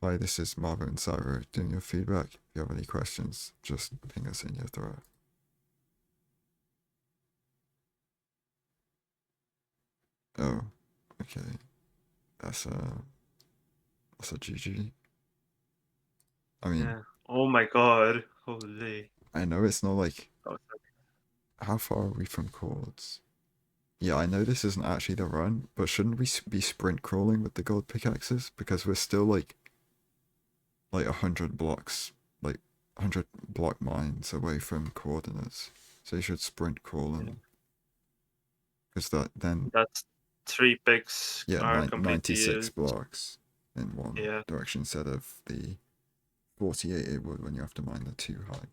Hi, this is Mauvu and Xyroah doing your feedback. If you have any questions, just ping us in your thread. Oh, okay. That's a GG. I mean, Yeah. Oh my god. Holy. I know it's not like Oh, how far are we from chords? Yeah, I know this isn't actually the run, but shouldn't we be sprint crawling with the gold pickaxes? Because we're still like 100 blocks, like 100 block mines away from coordinates. So you should sprint crawl yeah. them. Because that then That's 3 picks yeah, are completely 96 used. blocks in one Yeah. direction instead of the 48 it would when you have to mine the two high.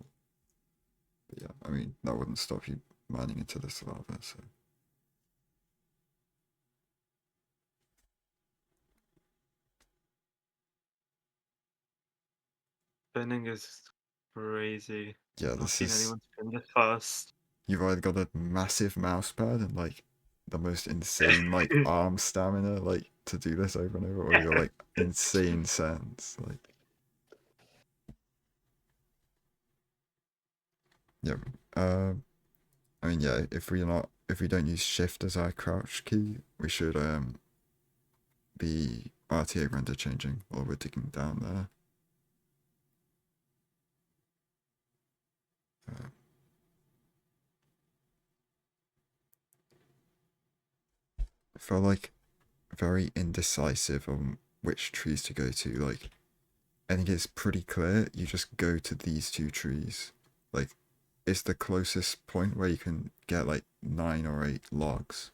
But yeah, I mean, that wouldn't stop you mining into this lava, so. Spinning is crazy. Yeah, Not this seen is. anyone spin this fast. You've either got a massive mouse pad and like the most insane like arm stamina like to do this over and over, or you're like insane sense. Like, yeah. I mean, yeah, if we don't use shift as our crouch key, we should be RTA render changing while we're digging down there. Uh, I felt like very indecisive on which trees to go to. Like, I think it's pretty clear. You just go to these two trees. Like, it's the closest point where you can get like 9 or 8 logs.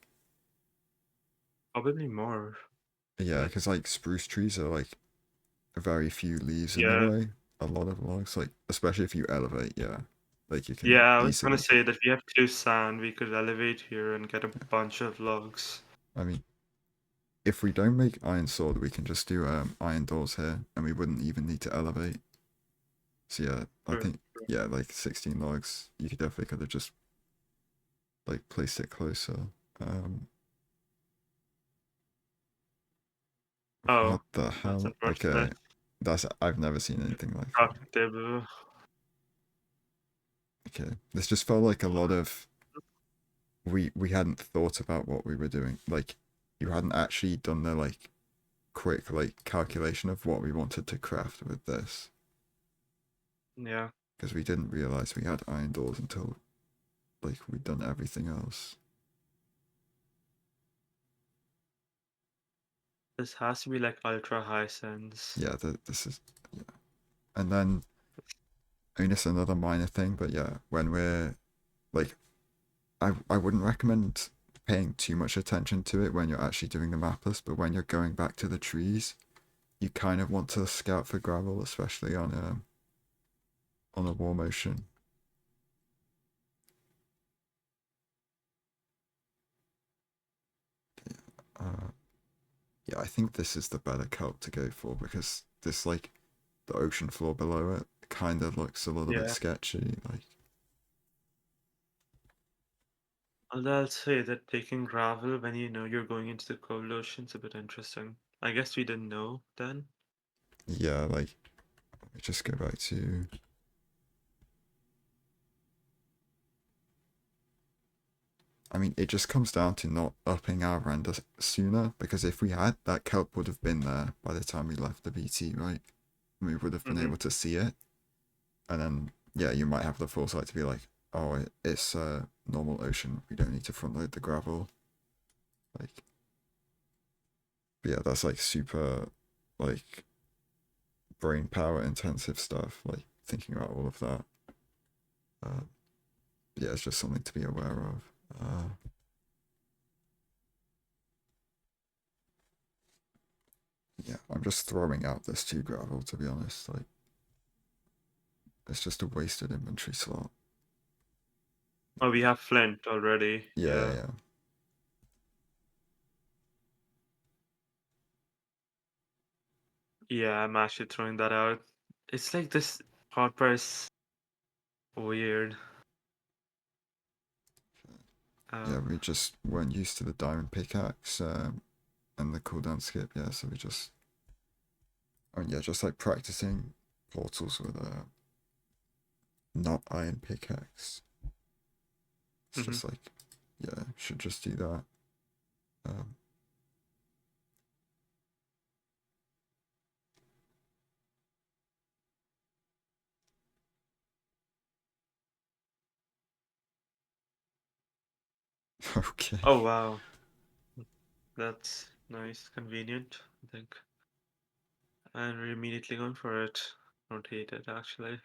Probably more. Yeah, But because like spruce trees are like very few leaves in the yeah. way. A lot of logs, like especially if you elevate. Yeah, like you Yeah, can I was gonna easily. say that we have 2 sand, we could elevate here and get a bunch of logs. I mean, if we don't make iron sword, we can just do iron doors here, and we wouldn't even need to elevate. So yeah, I True, think true. yeah, like 16 logs. You could have just like placed it closer. Um, what Oh, the that's hell? Okay, unfortunate. that's I've never seen anything like that. Crafting table. Okay, this just felt like a lot of we hadn't thought about what we were doing. Like you hadn't actually done the like quick like calculation of what we wanted to craft with this Yeah. because we didn't realize we had iron doors until like we'd done everything else. This has to be like ultra high sense. Yeah, this is yeah. And then I mean it's another minor thing, but yeah, when we're like I wouldn't recommend paying too much attention to it when you're actually doing the map list, but when you're going back to the trees, you kind of want to scout for gravel, especially on a war motion. Uh, yeah, I think this is the better kelp to go for because this like the ocean floor below it kind of looks a little bit Yeah. sketchy. Like, Although I'll say that taking gravel when you know you're going into the cold ocean's a bit interesting. I guess we didn't know then. yeah, like let me just go back to. I mean, it just comes down to not upping our render sooner because if we had, that kelp would have been there by the time we left the BT, right? And we would have been Mm-hmm. able to see it, and then yeah, you might have the foresight to be like, oh, it's a normal ocean. We don't need to front load the gravel. Like, but yeah, that's like super, like brain power intensive stuff. Like thinking about all of that. Uh, yeah, it's just something to be aware of. Yeah, I'm just throwing out this 2 gravel to be honest. Like, it's just a wasted inventory slot. Oh, we have flint already. Yeah, Yeah. yeah. Yeah, I'm actually throwing that out. It's like this hotbar is weird. Yeah, Um, we just weren't used to the diamond pickaxe and the cooldown skip. Yeah, so we just And yeah, just like practicing portals with a not iron pickaxe. It's Hmm. just like, yeah, should just do that. Um, okay. Oh wow, that's nice, convenient, I think. And we're immediately going for it. Don't hate it actually.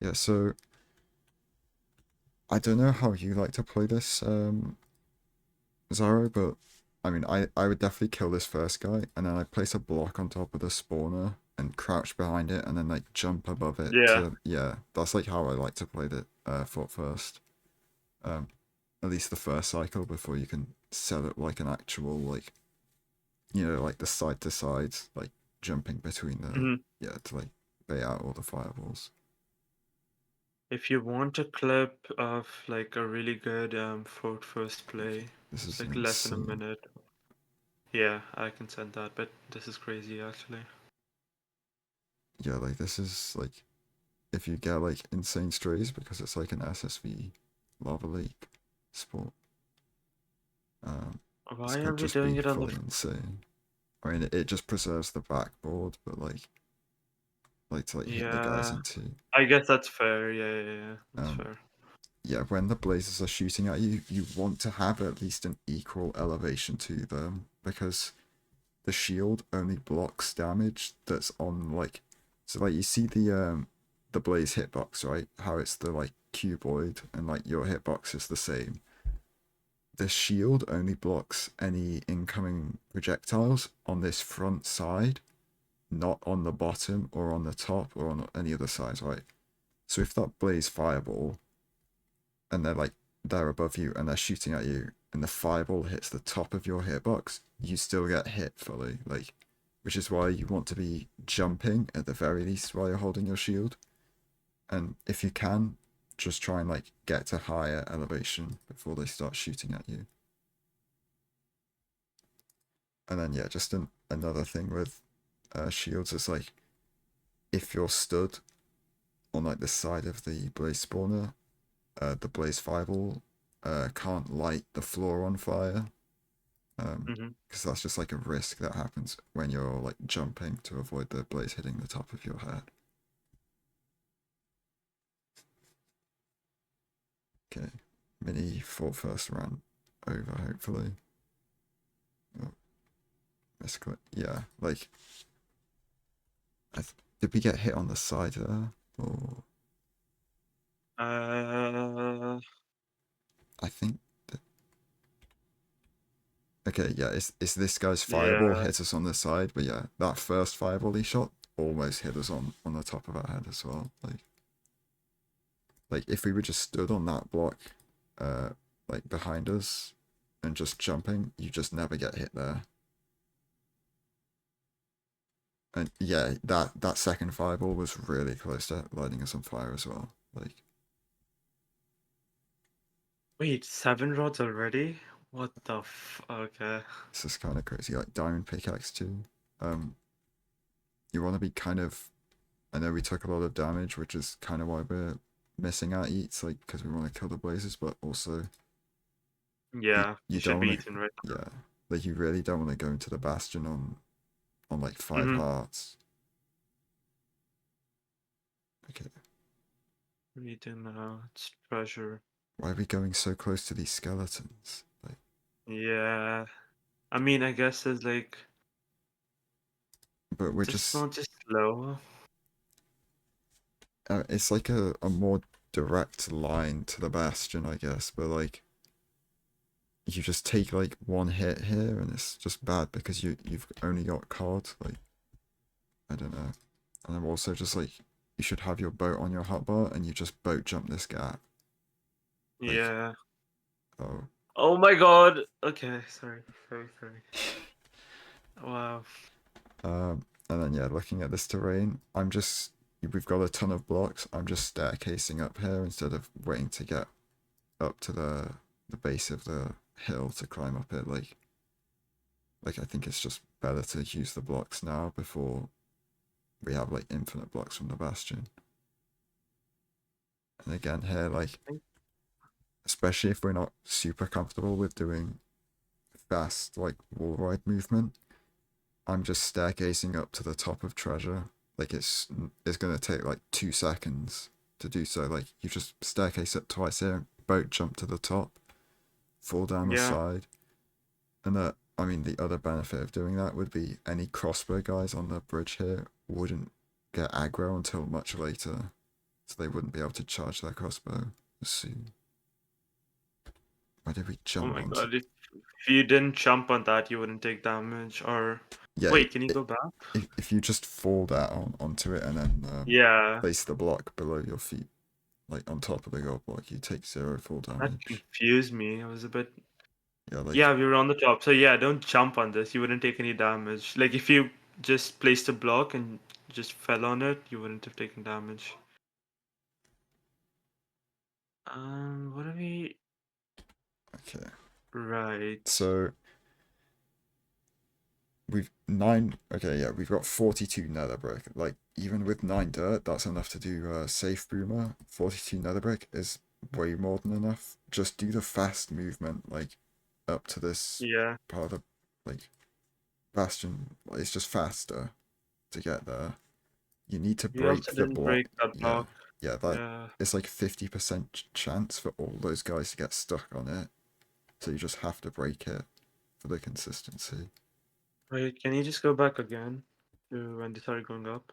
Yeah, so I don't know how you like to play this, Xyroah, but I mean, I would definitely kill this first guy, and then I place a block on top of the spawner and crouch behind it, and then like jump above it Yeah. to, yeah, that's like how I like to play the fort first. Um, at least the first cycle before you can set up like an actual like, like the side to side, like jumping between the, Hmm. yeah, to like bait out all the fireballs. If you want a clip of like a really good Fort first play, This it's is like less than a insane. minute. Yeah, I can send that, but this is crazy actually. Yeah, like this is like if you get like insane strays because it's like an SSV lava leak sport. This Why are could we just doing be it on the? fully insane. I mean, it just preserves the backboard, but like to like hit the guys Yeah, into. I guess that's fair. Yeah, yeah, yeah, that's Um, fair. yeah, when the blazers are shooting at you, you want to have at least an equal elevation to them because the shield only blocks damage that's on like. So like you see the blaze hitbox, right? How it's the like cuboid and like your hitbox is the same. The shield only blocks any incoming projectiles on this front side, not on the bottom or on the top or on any other sides, right? So if that blaze fireball and they're above you and they're shooting at you and the fireball hits the top of your hitbox, you still get hit fully, like, which is why you want to be jumping at the very least while you're holding your shield. And if you can, just try and like get to higher elevation before they start shooting at you. And then yeah, just another thing with shields is like if you're stood on like the side of the blaze spawner, the blaze fireball can't light the floor on fire. Hmm. Because that's just like a risk that happens when you're like jumping to avoid the blaze hitting the top of your head. Okay, mini for first run over hopefully. Oh, misclick. Yeah, like did we get hit on the side there? Or Uh, I think okay, yeah, it's this guy's fireball yeah, hit us on the side, but yeah, that first fireball he shot almost hit us on the top of our head as well. Like if we were just stood on that block, uh, like behind us, and just jumping, you just never get hit there. And yeah, that second fireball was really close to lighting us on fire as well. Like wait, 7 rods already? What the Okay. this is kind of crazy. Like diamond pickaxe too. Um, you want to be kind of. I know we took a lot of damage, which is kind of why we're missing our eats, like because we want to kill the blazes, but also Yeah, you you should don't be want to. eating right Yeah, like you really don't want to go into the bastion on like now. five Mm-hmm. hearts. Okay, Eating now. It's treasure. why are we going so close to these skeletons? Like, Yeah. I mean, I guess it's like but we're just just. not just slow. It's like a more direct line to the bastion, I guess. But like, you just take like one hit here, and it's just bad because you've only got card. Like, I don't know. And I'm also just like, you should have your boat on your hotbar, and you just boat jump this gap. Like, Yeah. oh. Oh my God. Okay, sorry. Sorry, sorry. Wow. And then yeah, looking at this terrain, we've got a ton of blocks. I'm just staircasing up here instead of waiting to get up to the base of the hill to climb up it. Like I think it's just better to use the blocks now before we have like infinite blocks from the bastion. And again here, like, especially if we're not super comfortable with doing fast like wall ride movement, I'm just staircasing up to the top of treasure. Like it's gonna take like 2 seconds to do so. Like you just staircase up twice here, boat jump to the top, fall down the Yeah. side, and I mean the other benefit of doing that would be any crossbow guys on the bridge here wouldn't get aggro until much later, so they wouldn't be able to charge their crossbow as soon. Why did we Oh jump my onto? god, if you didn't jump on that, you wouldn't take damage. Or Yeah, wait, can you go back? if you just fall down onto it and then Yeah, place the block below your feet, like on top of the gold block, you take 0 full that damage. confused me. I was a bit. Yeah, like Yeah, we were on the top. So yeah, don't jump on this. You wouldn't take any damage. Like if you just placed a block and just fell on it, you wouldn't have taken damage. What are we? okay. Right. So we've 9. Okay, yeah, we've got 42 nether brick. Like even with 9 dirt, that's enough to do safe boomer. 42 nether brick is way more than enough. Just do the fast movement, like up to this Yeah. part of the like bastion. It's just faster to get there. You need to We also break the didn't block. break that Yeah, block. yeah, that Yeah. it's like 50% chance for all those guys to get stuck on it. So you just have to break it for the consistency. Wait, can you just go back again to when they started going up?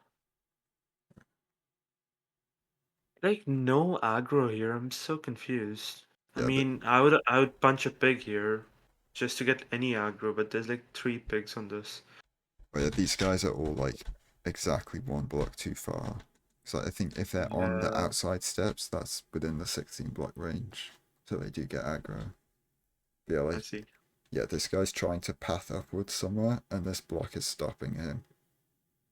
Like no aggro here. I'm so confused. I Yeah, but mean, I would punch a pig here just to get any aggro, but there's like 3 pigs on this. yeah, these guys are all like exactly 1 block too far. So I think if they're on the Yeah, outside steps, that's within the 16 block range. So they do get aggro. Yeah, I like, see. yeah, this guy's trying to path upwards somewhere, and this block is stopping him.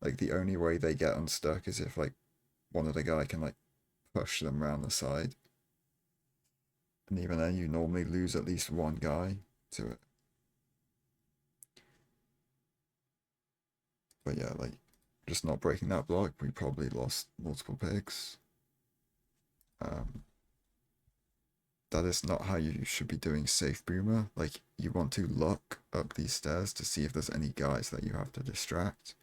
Like the only way they get unstuck is if like one of the guy can like push them around the side. And even then, you normally lose at least one guy to it. But yeah, like, just not breaking that block, we probably lost multiple pigs. Um, that is not how you should be doing safe boomer. Like, you want to look up these stairs to see if there's any guys that you have to distract.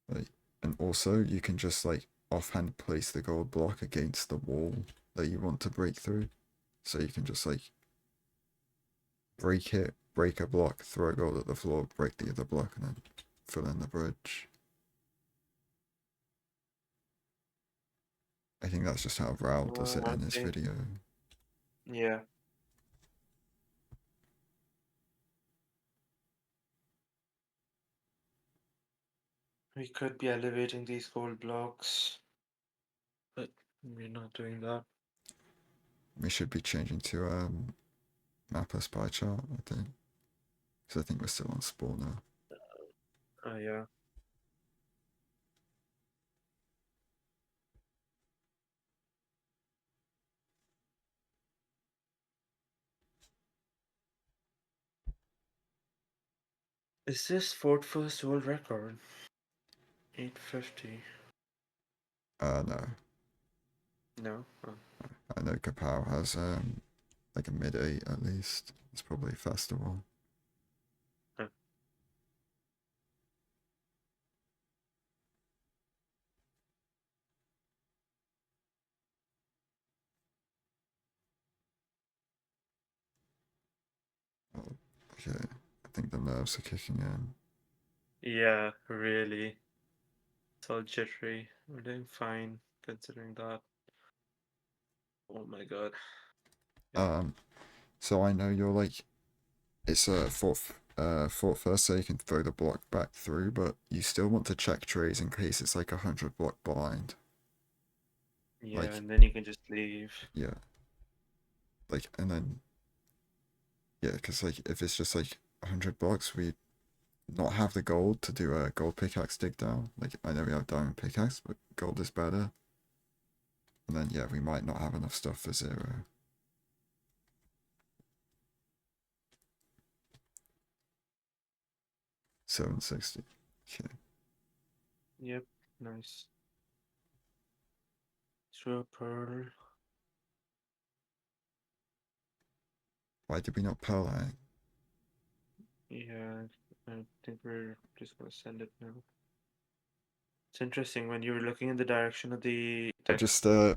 Like, and also, you can just, like, offhand place the gold block against the wall that you want to break through. So you can just, like, break it, break a block, throw gold at the floor, break the other block, and then fill in the bridge. I think that's just how Raul does it I in his see. video. Yeah. We could be elevating these gold blocks, but we're not doing that. We should be changing to mapper spy chart, I think. Because I think we're still on spawn now. Oh yeah. Is this Fort First world record? 850. No. No. Oh. I know Kapow has like a mid 8 at least. It's probably a faster one. Huh. Oh, okay. I think the nerves are kicking in. Yeah, really. It's all jittery. We're doing fine considering that. Oh my god. Yeah. Um, so I know you're like, it's a fort first, so you can throw the block back through, but you still want to check trays in case it's like 100 block blind. Yeah, Like, and then you can just leave. yeah, like, and then yeah, because like if it's just like 100 blocks, we not have the gold to do a gold pickaxe dig down. Like I know we have diamond pickaxe, but gold is better. And then yeah, we might not have enough stuff for 0. 760. Okay. Yep, nice. Throw a pearl. Why did we not pearl hang? Yeah, I think we're just gonna send it now. It's interesting when you were looking in the direction of the I text. just okay,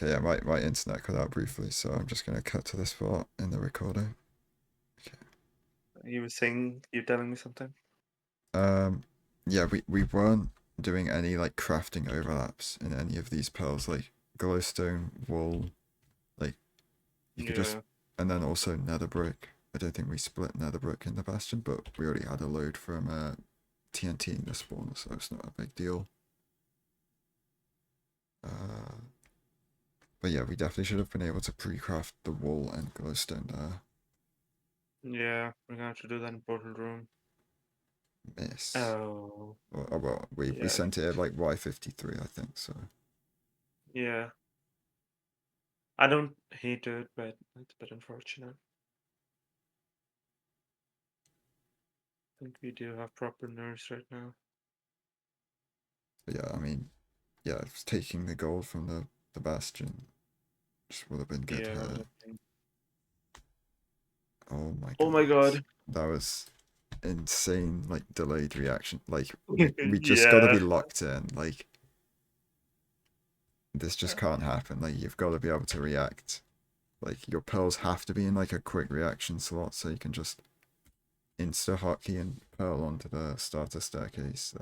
yeah, my internet cut out briefly, so I'm just gonna cut to this part in the recording. You were saying, you telling me something? Yeah, we weren't doing any like crafting overlaps in any of these pearls, like glowstone, wool, like you could just, Yeah, and then also nether brick. I don't think we split nether brick in the bastion, but we already had a load from TNT in the spawner, so it's not a big deal. Uh, but yeah, we definitely should have been able to pre-craft the wool and glowstone there. yeah, we're gonna have to do that in portal room. Miss. Oh, Well, we yeah, sent it at like Y53, I think, so. yeah. I don't hate it, but it's a bit unfortunate. I think we do have proper nerves right now. But yeah, I mean, yeah, taking the gold from the bastion just would have been good Yeah. here. Oh my Oh my goodness. God. That was insane, like, delayed reaction. Like, we just gotta Yeah. be locked in. Like, this just can't happen. Like, you've gotta be able to react. Like, your pearls have to be in, like, a quick reaction slot so you can just insta-hotkey and pearl onto the starter staircase.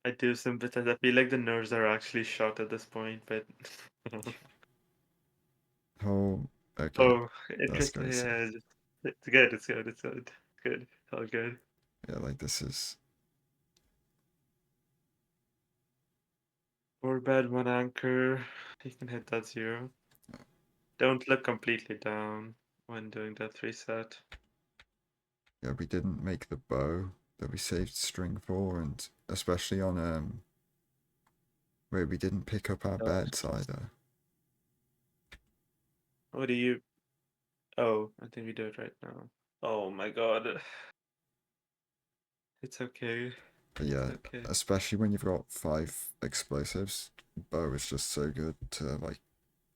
I do sympathize. I feel like the nerves are actually shot at this point, but Oh, okay. oh, That's interesting. crazy. Yeah, it's good. It's good. It's good. Good. All good. Yeah, like, this is... Four bed, one anchor. You can hit that 0. Don't look completely down when doing that reset. Yeah, we didn't make the bow that we saved string for, and especially on where we didn't pick up our Oh, beds either. what do you? Oh, I think we do it right now. Oh my God. It's okay. But It's yeah, okay. especially when you've got 5 explosives, bow is just so good to like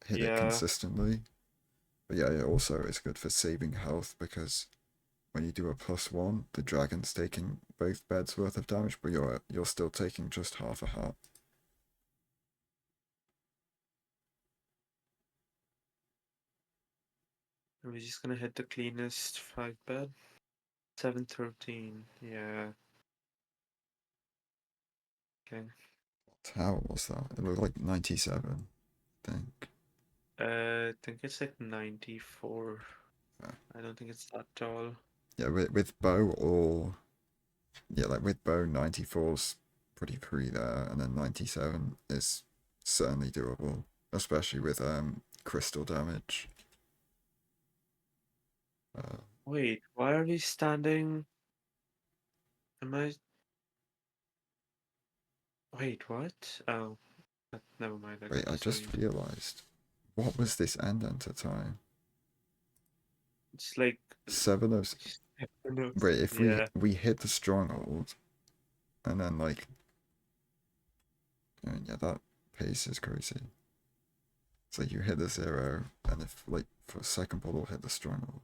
hit it Yeah. consistently. But yeah, it also is good for saving health because when you do a +1, the dragon's taking both beds worth of damage, but you're still taking just half a heart. We're just gonna hit the cleanest 5 bed. 713. Yeah. Okay. How was that? It looked like 97, I think. I think it's like 94. Yeah, I don't think it's that tall. yeah, with bow or yeah, like with bow 94's pretty free there, and then 97 is certainly doable, especially with crystal damage. Uh, Wait, why are we standing? Am I? Wait, what? Oh, never mind. I wait, got I just destroyed. realized, what was this end enter time? It's like. 7 of wait, if we Yeah. we hit the stronghold and then like yeah, that pace is crazy. It's like you hit the 0 and if like for a second bottle hit the stronghold.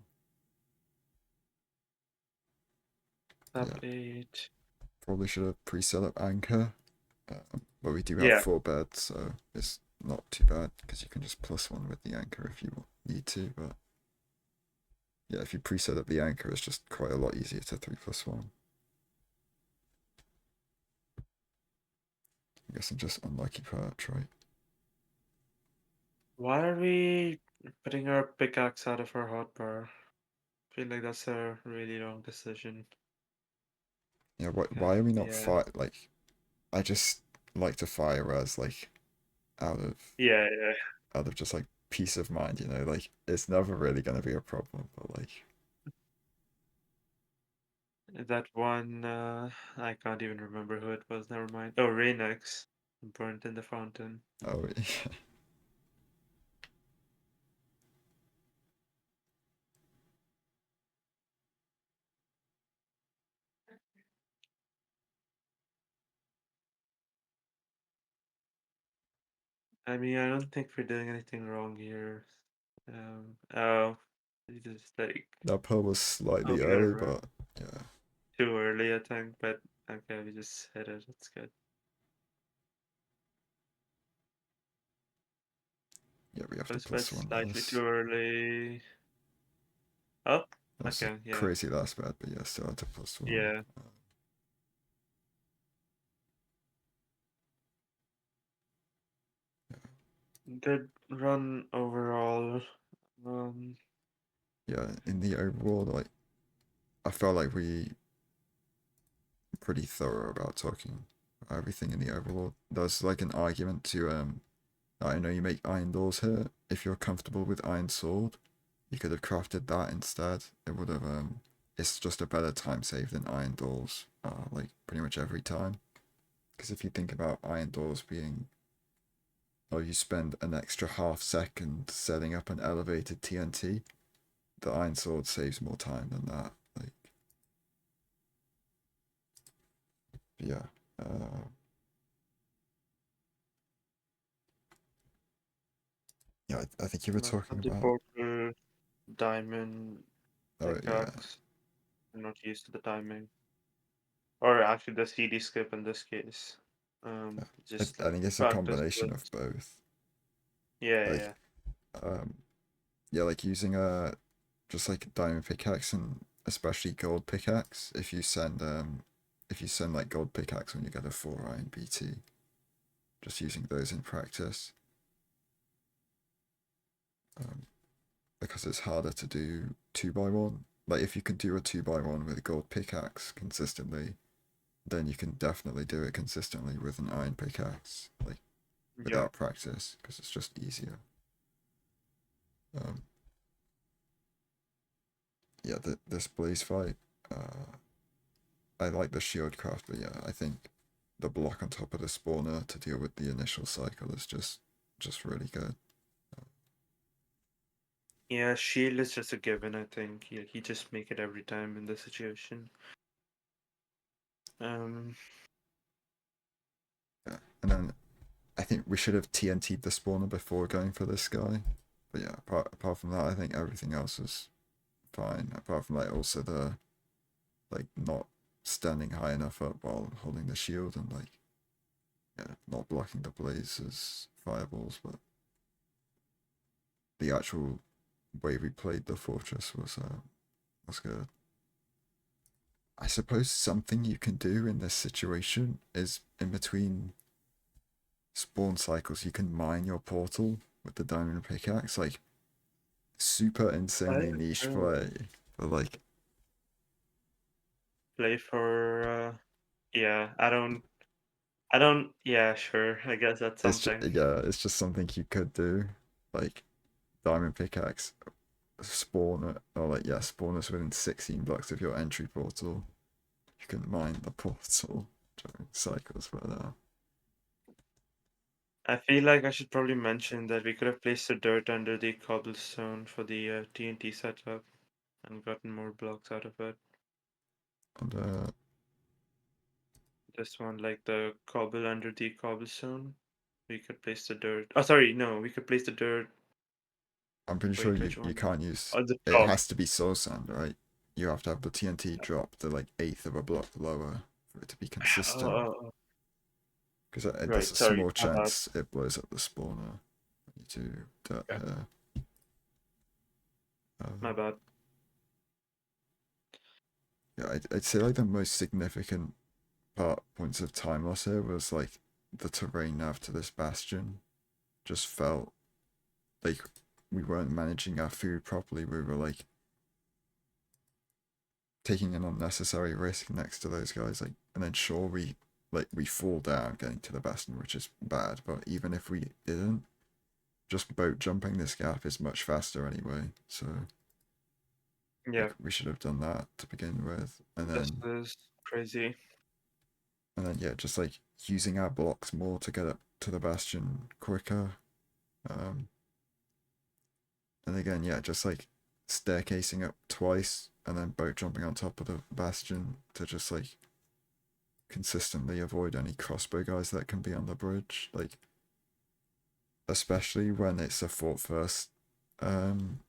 Top Yeah, 8. probably should have pre-set up anchor. But we do have Yeah. 4 beds, so it's not too bad because you can just +1 with the anchor if you need to. But yeah, if you preset up the anchor, it's just quite a lot easier to 3+1. I guess I'm just unlucky perch, right? Why are we putting our pickaxe out of our hotbar? I feel like that's a really wrong decision. Yeah, Okay. why are we not Yeah. fire? Like, I just like to fire as like out of Yeah, just like peace of mind, you know. Like it's never really gonna be a problem, but like yeah. That one, I can't even remember who it was. Never mind. Oh, Rainix. Burnt in the fountain. oh I mean, I don't think we're doing anything wrong here. Oh, you just like, That pearl was oh, slightly we got it early, right. but yeah. Too early, I think, but okay, we just hit it. That's good. Yeah, we have But the it's bet plus one slightly last. too early. Oh, That's a okay, yeah, crazy last bet, but yeah, still at a plus one. yeah. Good run overall. Um, Yeah, in the overall, like, I felt like we were pretty thorough about talking about everything in the overall. There's like an argument to, I know you make iron doors here. If you're comfortable with iron sword, you could have crafted that instead. It would have, it's just a better time save than iron doors, like pretty much every time. Because if you think about iron doors being, or you spend an extra half second setting up an elevated TNT, the iron sword saves more time than that. Like, yeah. Uh, yeah, I think you were talking the about. portal diamond Oh yeah, pickaxe. I'm not used to the timing. Or actually the CD skip in this case. yeah. Just I like think it's a practice combination with. of both. Yeah, Like, yeah, um, yeah, like using a just like a diamond pickaxe and especially gold pickaxe. If you send like gold pickaxe when you get a 4 iron BT, just using those in practice. Um, because it's harder to do 2x1. Like if you can do a 2x1 with a gold pickaxe consistently, then you can definitely do it consistently with an iron pickaxe, like yeah. without practice, because it's just easier. Um, yeah, this blaze fight, I like the shield craft, but yeah, I think the block on top of the spawner to deal with the initial cycle is just really good. Yeah, shield is just a given, I think. He just make it every time in this situation. Um, Yeah, and then I think we should have TNT'd the spawner before going for this guy. But yeah, apart from that, I think everything else is fine. Apart from like also the like not standing high enough up while holding the shield and like yeah, not blocking the blazes fireballs, but the actual way we played the fortress was good. I suppose something you can do in this situation is in between spawn cycles you can mine your portal with the diamond pickaxe, like super insanely I niche play, but like play for yeah, yeah, sure. I guess that's something. it's just something you could do, like diamond pickaxe spawn or like yeah spawn us within 16 blocks of your entry portal. You can mine the portal during cycles, but I feel like I should probably mention that we could have placed the dirt under the cobblestone for the TNT setup and gotten more blocks out of it. and This one, like the cobble under the cobblestone. We could place the dirt. Oh, sorry, no, we could place the dirt. I'm pretty sure Wait, which you one? can't use On the it. top. Has to be soul sand, right? You have to have the TNT drop to like eighth of a block lower for it to be consistent. Oh, Because there's right, a sorry, small my bad. chance it blows up the spawner when you do dirt Yeah, here. my bad. Yeah, I'd say like the most significant points of time loss here was like the terrain nav to this bastion. Just felt like we weren't managing our food properly. We were like taking an unnecessary risk next to those guys. Like, and then sure we fall down getting to the bastion, which is bad. But even if we didn't, just boat jumping this gap is much faster anyway. So like Yeah, we should have done that to begin with, this is crazy. and then yeah, just like using our blocks more to get up to the bastion quicker. Um, and again, yeah, just like staircasing up twice and then boat jumping on top of the bastion to just like consistently avoid any crossbow guys that can be on the bridge. Like especially when it's a fort first um,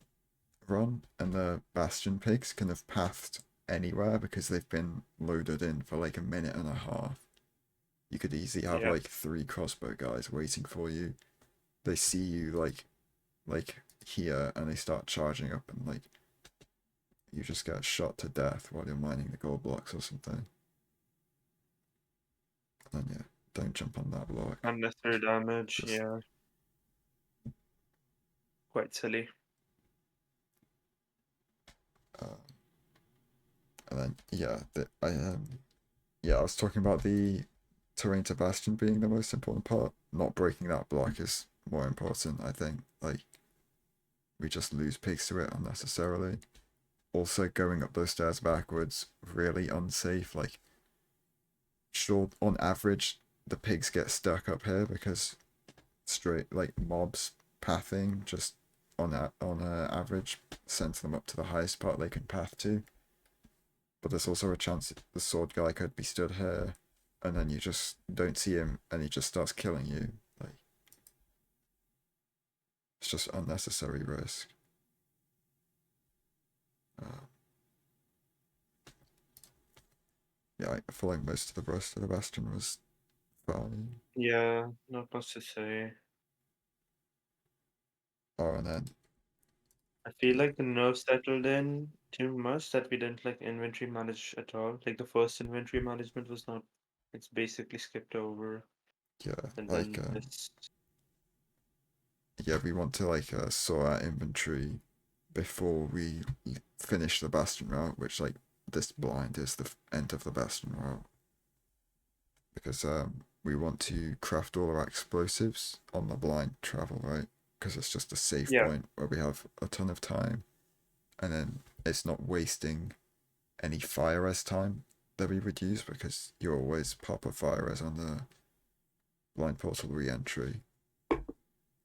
run, and the bastion pigs can have pathed anywhere because they've been loaded in for like a minute and a half. You could easily have Yeah. like 3 crossbow guys waiting for you. They see you like here, and they start charging up, and like you just get shot to death while you're mining the gold blocks or something. And then yeah, don't jump on that block. Unnecessary damage. Just Yeah. Quite silly. uh, and then yeah, I was talking about the terrain to bastion being the most important part. Not breaking that block is more important, I think. Like we just lose pigs to it unnecessarily. Also, going up those stairs backwards, really unsafe. Like, sure, on average, the pigs get stuck up here because straight like mobs pathing just on average sends them up to the highest part they can path to. But there's also a chance the sword guy could be stood here, and then you just don't see him, and he just starts killing you. Like it's just unnecessary risk. Uh, yeah, I feel like most of the rest of the bastion was fine. Yeah, not much to say. Oh, and then I feel like the nerves settled in too much that we didn't like inventory manage at all. Like the first inventory management was not, it's basically skipped over. yeah, And like then this, yeah, we want to like sort out inventory before we finish the bastion route, which like this blind is the end of the bastion route, because we want to craft all our explosives on the blind travel, right? Because it's just a safe yeah, point where we have a ton of time, and then it's not wasting any fire res time that we would use, because you always pop a fire res on the blind portal re-entry.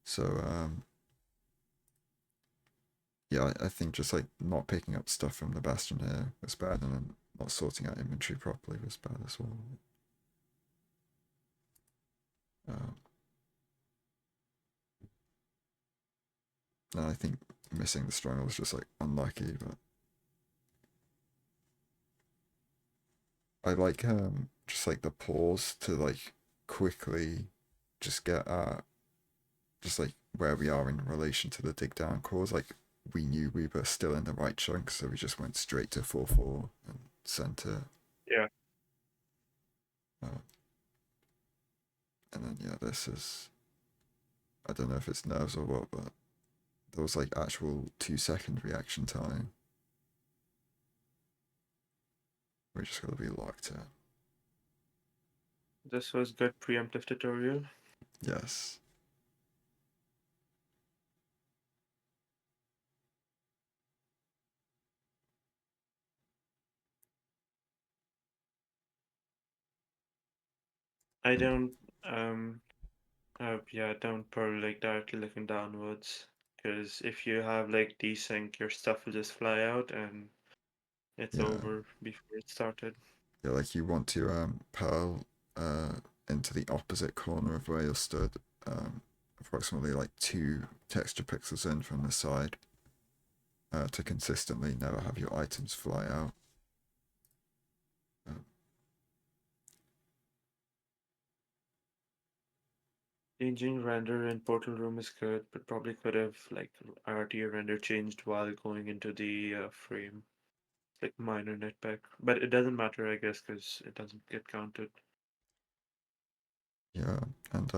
So yeah, I think just like not picking up stuff from the bastion here was bad, and then not sorting out inventory properly was bad as well. Um, and I think missing the stronghold was just like unlucky, but I like just like the pause to like quickly just get just like where we are in relation to the dig down cause. Like we knew we were still in the right chunk, so we just went straight to 4-4 and sent it. yeah. Uh, and then yeah, this is, I don't know if it's nerves or what, but there was like actual 2 second reaction time. We just gotta be locked in. This was good preemptive tutorial. Yes. I And don't, yeah, don't probably like directly looking downwards. Because if you have like desync, your stuff will just fly out and it's yeah, over before it started. yeah, like you want to pearl into the opposite corner of where you're stood, approximately like 2 texture pixels in from the side, to consistently never have your items fly out. Um, Changing render in portal room is good, but probably could have like RT render changed while going into the frame. Like minor nitpick, but it doesn't matter, I guess, because it doesn't get counted. yeah, and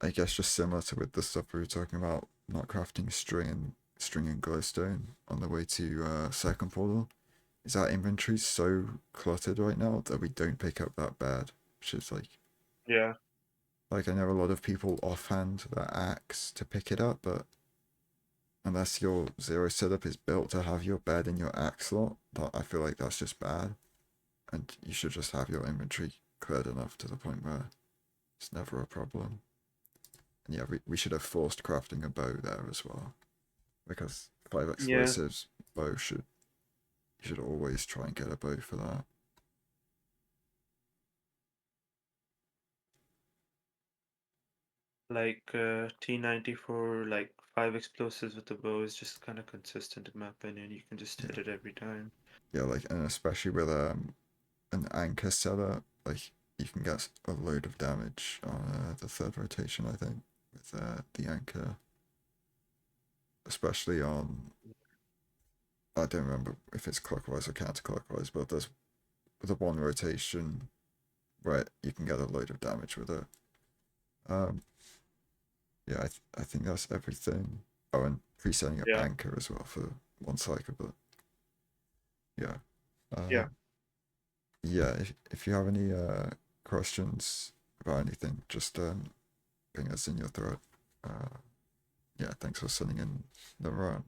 I guess just similar to with the stuff we were talking about, not crafting string and glowstone on the way to second portal. Is our inventory so cluttered right now that we don't pick up that bad? Which is Yeah, like I know a lot of people offhand their axe to pick it up, but unless your zero setup is built to have your bed in your axe slot, that I feel like that's just bad. And you should just have your inventory cleared enough to the point where it's never a problem. And yeah, we should have forced crafting a bow there as well. Because 5 yeah. explosives bow should, you should always try and get a bow for that. Like T94, like 5 explosives with the bow is just kind of consistent in my opinion. You can just hit Yeah, it every time. yeah, like, and especially with an anchor setup, like you can get a load of damage on the third rotation, I think, with the anchor, especially on, I don't remember if it's clockwise or counterclockwise, but there's the one rotation where you can get a load of damage with it. Um, yeah, I think that's everything. Oh, and pre-setting up Yeah, anchor as well for one cycle, but yeah. yeah, Yeah, if you have any questions about anything, just ping us in your thread. Uh, yeah, thanks for sending in the run.